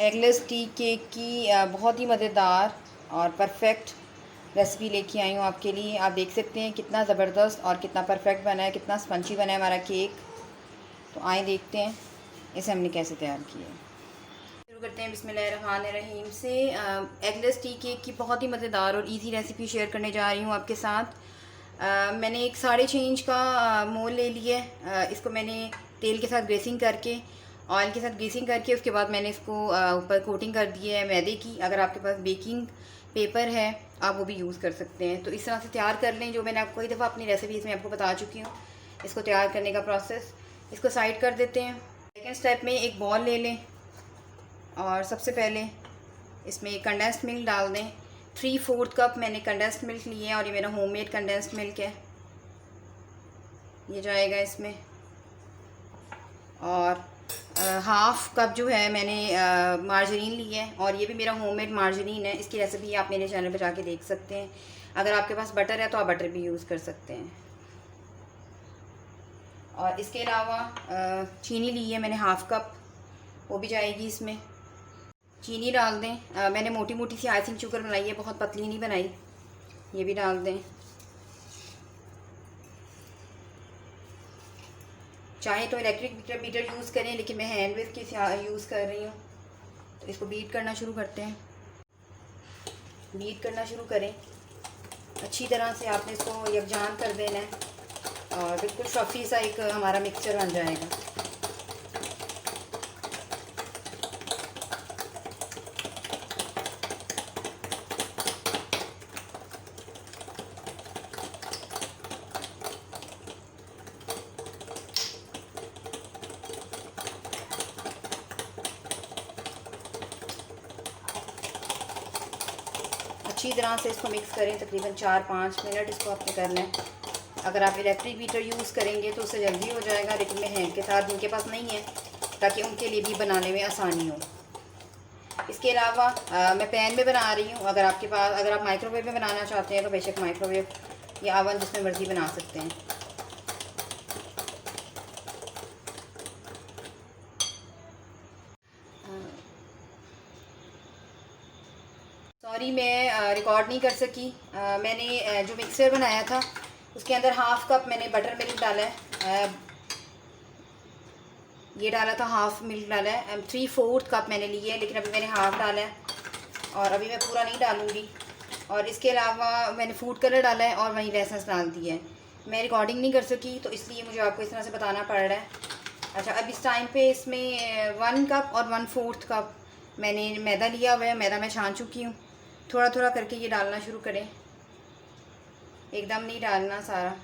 Eggless tea cake की बहुत ही मज़ेदार और परफेक्ट रेसिपी लेके आई हूँ आपके लिए। आप देख सकते हैं कितना ज़बरदस्त और कितना परफेक्ट बना है, कितना स्पंची बना है हमारा केक। तो आए देखते हैं इसे हमने कैसे तैयार किया है। शुरू करते हैं बिस्मिल्लाहिर्रहमानिर्रहीम से। एगलेस टी केक की बहुत ही मज़ेदार और इजी रेसिपी शेयर करने जा रही हूँ आपके साथ। मैंने एक 6.5 इंच का मोल ले लिया है। इसको मैंने तेल के साथ ग्रेसिंग करके, ऑयल के साथ ग्रेसिंग करके, उसके बाद मैंने इसको ऊपर कोटिंग कर दी है मैदे की। अगर आपके पास बेकिंग पेपर है आप वो भी यूज़ कर सकते हैं। तो इस तरह से तैयार कर लें, जो मैंने आपको कई दफ़ा अपनी रेसिपीज़ में आपको बता चुकी हूँ इसको तैयार करने का प्रोसेस। इसको साइड कर देते हैं। सेकेंड स्टेप में एक बॉल ले लें और सबसे पहले इसमें कंडेंस्ड मिल्क डाल दें। 3/4 कप मैंने कंडेंस्ड मिल्क लिए हैं और ये मेरा होममेड कंडेंस्ड मिल्क है, ये जाएगा इसमें। और हाफ़ कप जो है मैंने मार्जरीन ली है और ये भी मेरा होममेड मार्जरीन है। इसकी रेसिपी आप मेरे चैनल पर जाके देख सकते हैं। अगर आपके पास बटर है तो आप बटर भी यूज़ कर सकते हैं। और इसके अलावा चीनी ली है मैंने हाफ़ कप, वो भी जाएगी इसमें। चीनी डाल दें। मैंने मोटी मोटी सी आइसिंग शुगर बनाई है, बहुत पतली नहीं बनाई। ये भी डाल दें। चाहे तो इलेक्ट्रिक बीटर यूज़ करें, लेकिन मैं हैंड विस्क की यूज़ कर रही हूँ। तो इसको बीट करना शुरू करते हैं। बीट करना शुरू करें, अच्छी तरह से आपने इसको यकजान कर देना है और बिल्कुल फ्लफी सा एक हमारा मिक्सचर बन जाएगा। अच्छी तरह से इसको मिक्स करें, तकरीबन 4-5 मिनट इसको आपने करना है। अगर आप इलेक्ट्रिक बीटर यूज़ करेंगे तो उससे जल्दी हो जाएगा, लेकिन मैं हैंड के साथ जिनके पास नहीं है, ताकि उनके लिए भी बनाने में आसानी हो। इसके अलावा मैं पैन में बना रही हूँ। अगर आपके पास, अगर आप माइक्रोवेव में बनाना चाहते हैं तो बेशक माइक्रोवेव या ओवन जिसमें मर्ज़ी बना सकते हैं। सॉरी मैं रिकॉर्ड नहीं कर सकी। मैंने जो मिक्सर बनाया था उसके अंदर हाफ़ कप मैंने बटर मिल्क डाला है। ये डाला था, हाफ़ मिल्क डाला है। 3/4 कप मैंने लिया है, लेकिन अभी मैंने हाफ़ डाला है और अभी मैं पूरा नहीं डालूँगी। और इसके अलावा मैंने फूड कलर डाला है और वहीं एसेंस डाल दिया है। मैं रिकॉर्डिंग नहीं कर सकी तो इसलिए मुझे आपको इस तरह से बताना पड़ रहा है। अच्छा, अब इस टाइम पे इसमें 1 कप और 1/4 कप मैंने मैदा लिया हुआ है। मैदा मैं छान चुकी हूँ। थोड़ा थोड़ा करके ये डालना शुरू करें, एकदम नहीं डालना सारा।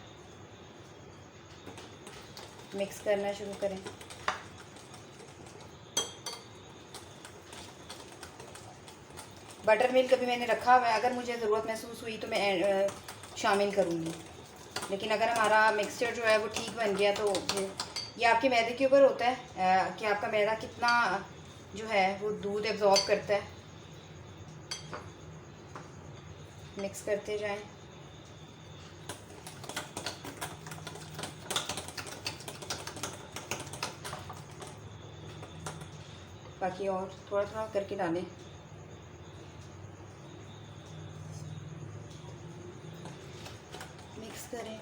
मिक्स करना शुरू करें। बटर मिल्क अभी मैंने रखा हुआ है, अगर मुझे ज़रूरत महसूस हुई तो मैं शामिल करूँगी। लेकिन अगर हमारा मिक्सचर जो है वो ठीक बन गया तो ये आपके मैदे के ऊपर होता है कि आपका मैदा कितना जो है वो दूध एब्जॉर्ब करता है। मिक्स करते जाएं। बाकी और थोड़ा थोड़ा करके डालें। मिक्स करें।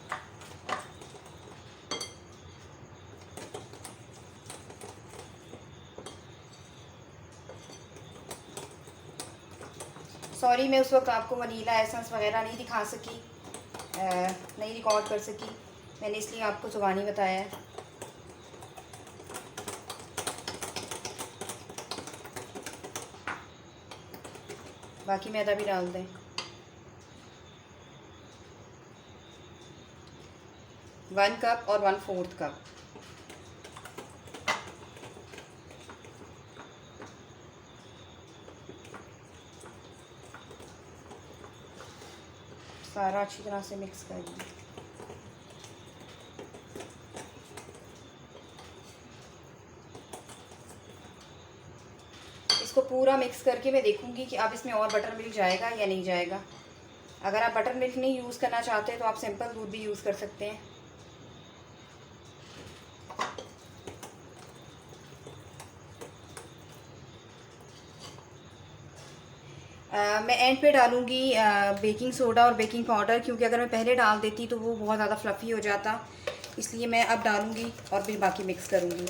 सॉरी मैं उस वक्त आपको वनीला एसेंस वगैरह नहीं दिखा सकी, नहीं रिकॉर्ड कर सकी। मैंने इसलिए आपको ज़ुबानी बताया है। बाकी मैदा भी डाल दें। 1 कप और 1/4 कप। सारा अच्छी तरह से मिक्स कर दें। इसको पूरा मिक्स करके मैं देखूंगी कि अब इसमें और बटर मिल्क जाएगा या नहीं जाएगा। अगर आप बटर मिल्क नहीं यूज़ करना चाहते तो आप सिंपल दूध भी यूज़ कर सकते हैं। मैं एंड पे डालूँगी बेकिंग सोडा और बेकिंग पाउडर, क्योंकि अगर मैं पहले डाल देती तो वो बहुत ज़्यादा फ्लफ़ी हो जाता, इसलिए मैं अब डालूँगी और फिर बाकी मिक्स करूँगी।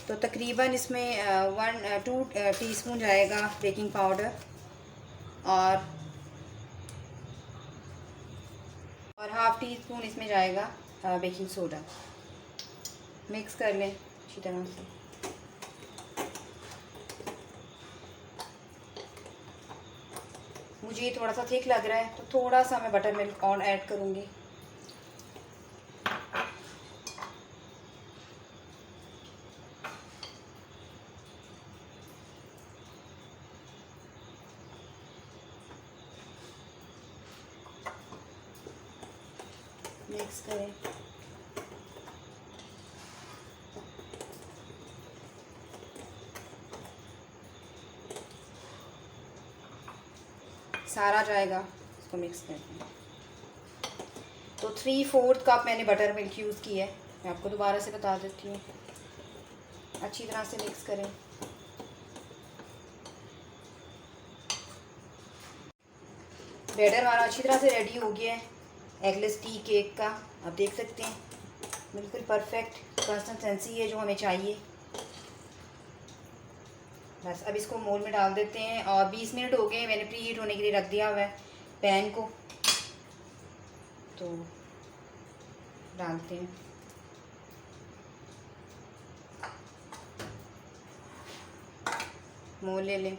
तो तकरीबन इसमें 2 टीस्पून जाएगा बेकिंग पाउडर और हाफ़ टी स्पून इसमें जाएगा बेकिंग सोडा। मिक्स कर लें अच्छी तरह से। मुझे ये थोड़ा सा थिक लग रहा है तो थोड़ा सा मैं बटर मिल्क और ऐड करूँगी। मिक्स करें। सारा जाएगा, इसको मिक्स करते हैं। तो 3/4 कप मैंने बटर मिल्क यूज़ की है। मैं आपको दोबारा से बता देती हूँ। अच्छी तरह से मिक्स करें। बैटर हमारा अच्छी तरह से रेडी हो गया है एगलेस टी केक का। आप देख सकते हैं बिल्कुल परफेक्ट कंसिस्टेंसी है जो हमें चाहिए। बस अब इसको मोल्ड में डाल देते हैं और 20 मिनट हो गए, मैंने प्री हीट होने के लिए रख दिया हुआ है पैन को। तो डालते हैं। मोल ले लें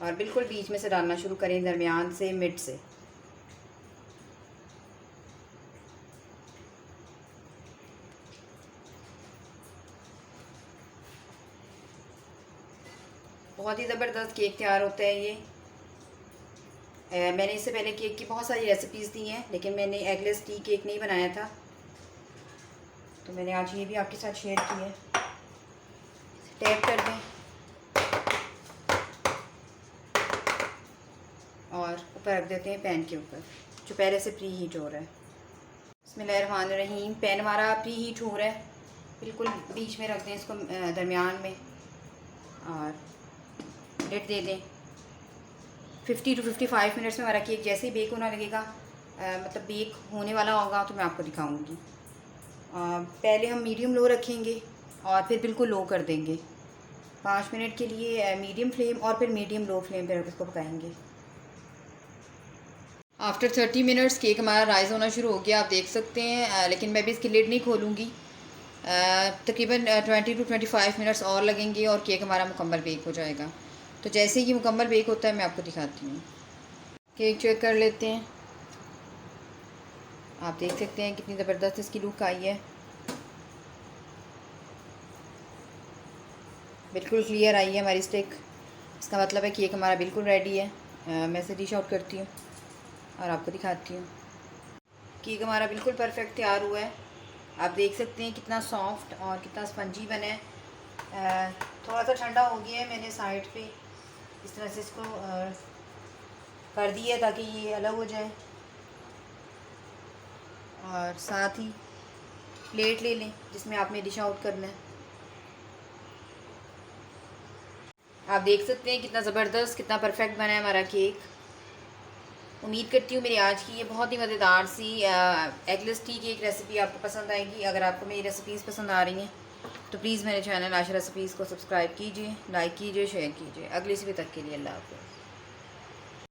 और बिल्कुल बीच में से डालना शुरू करें, दरमियान से मिड से। बहुत ही ज़बरदस्त केक तैयार होता है ये। मैंने इससे पहले केक की बहुत सारी रेसिपीज़ दी हैं, लेकिन मैंने एगलेस टी केक नहीं बनाया था, तो मैंने आज ये भी आपके साथ शेयर की है। टैप कर दें और ऊपर रख देते हैं पैन के ऊपर जो पहले से प्री हीट हो रहा है। बिस्मिल्लाहिर्रहमानिर्रहीम। पैन हमारा प्री हीट हो रहा है, बिल्कुल बीच में रख दें इसको, दरमियान में, और लिड दे दें। 50 to 55 मिनट्स में हमारा केक जैसे ही बेक होना लगेगा, मतलब बेक होने वाला होगा, तो मैं आपको दिखाऊंगी। पहले हम मीडियम लो रखेंगे और फिर बिल्कुल लो कर देंगे 5 मिनट के लिए मीडियम फ्लेम, और फिर मीडियम लो फ्लेम पर इसको पकाएंगे। आफ्टर 30 मिनट्स केक हमारा राइज़ होना शुरू हो गया, आप देख सकते हैं। लेकिन मैं भी इसकी लिड नहीं खोलूँगी। तकरीबन 20 to 25 मिनट्स और लगेंगे और केक हमारा मुकम्मल बेक हो जाएगा। तो जैसे ही मुकम्मल बेक होता है मैं आपको दिखाती हूँ। केक चेक कर लेते हैं। आप देख सकते हैं कितनी ज़बरदस्त इसकी लुक आई है, बिल्कुल क्लियर आई है हमारी स्टिक। इसका मतलब है केक हमारा बिल्कुल रेडी है। मैं इसे डिश आउट करती हूँ और आपको दिखाती हूँ। केक हमारा बिल्कुल परफेक्ट तैयार हुआ है। आप देख सकते हैं कितना सॉफ्ट और कितना स्पंजी बना है। थोड़ा सा ठंडा हो गया है, मैंने साइड पे इस तरह से इसको कर दिया ताकि ये अलग हो जाए। और साथ ही प्लेट ले लें जिसमें आपने डिश आउट करना है। आप देख सकते हैं कितना ज़बरदस्त, कितना परफेक्ट बना है हमारा केक। उम्मीद करती हूँ मेरी आज की ये बहुत ही मज़ेदार सी एगलेस टी केक रेसिपी आपको पसंद आएगी। अगर आपको मेरी रेसिपीज़ पसंद आ रही हैं तो प्लीज़ मेरे चैनल आशा रेसिपीज़ को सब्सक्राइब कीजिए, लाइक कीजिए, शेयर कीजिए। अगली वीडियो तक के लिए अल्लाह हाफ़िज़।